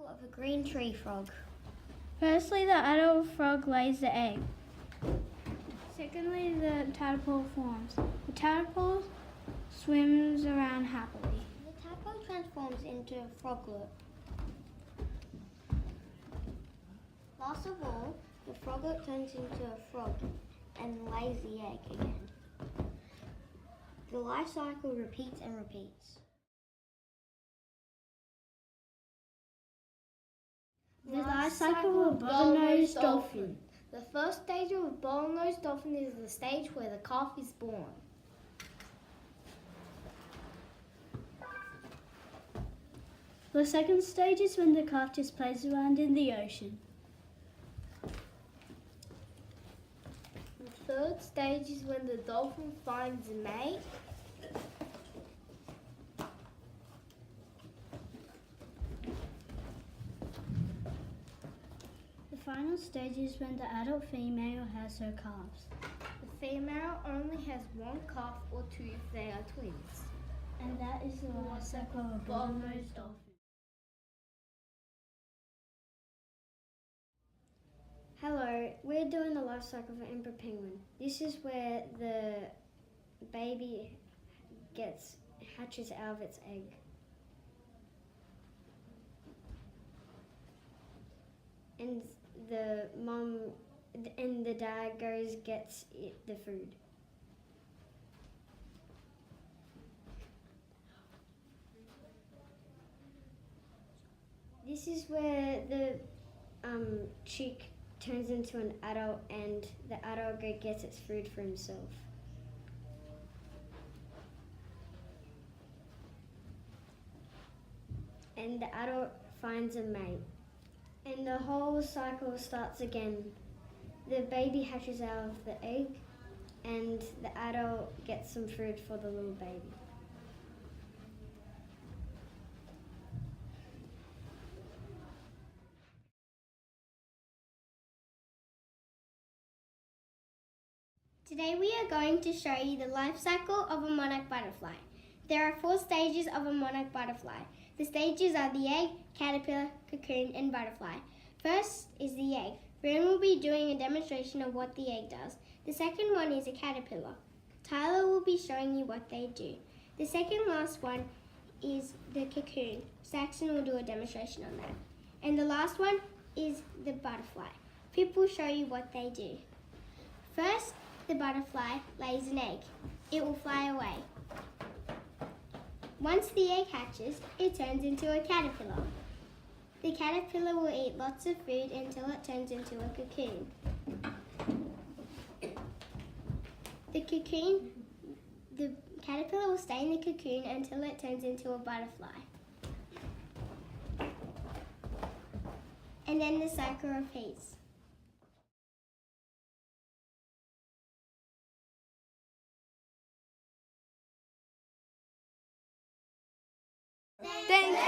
of a green tree frog. Firstly, the adult frog lays the egg. Secondly, the tadpole forms. The tadpole swims around happily. The tadpole transforms into a froglet. Last of all, the froglet turns into a frog and lays the egg again. The life cycle repeats and repeats. The life cycle of bottlenose dolphin. The first stage of a bottlenose dolphin is the stage where the calf is born. The second stage is when the calf just plays around in the ocean. The third stage is when the dolphin finds a mate. The final stage is when the adult female has her calves. The female only has one calf or two if they are twins. And that is the life cycle of a bottlenose dolphin. Hello, we're doing the life cycle of an emperor penguin. This is where the baby hatches out of its egg. And the mum and the dad gets it the food. This is where the chick turns into an adult and the adult gets its food for himself. And the adult finds a mate. And the whole cycle starts again. The baby hatches out of the egg and the adult gets some food for the little baby. Today we are going to show you the life cycle of a monarch butterfly. There are 4 stages of a monarch butterfly. The stages are the egg, caterpillar, cocoon, and butterfly. First is the egg. Ren will be doing a demonstration of what the egg does. The second one is a caterpillar. Tyler will be showing you what they do. The second last one is the cocoon. Saxon will do a demonstration on that. And the last one is the butterfly. Pip will show you what they do. First, the butterfly lays an egg. It will fly away. Once the egg hatches, it turns into a caterpillar. The caterpillar will eat lots of food until it turns into a cocoon. The caterpillar will stay in the cocoon until it turns into a butterfly. And then the cycle repeats. Thank you.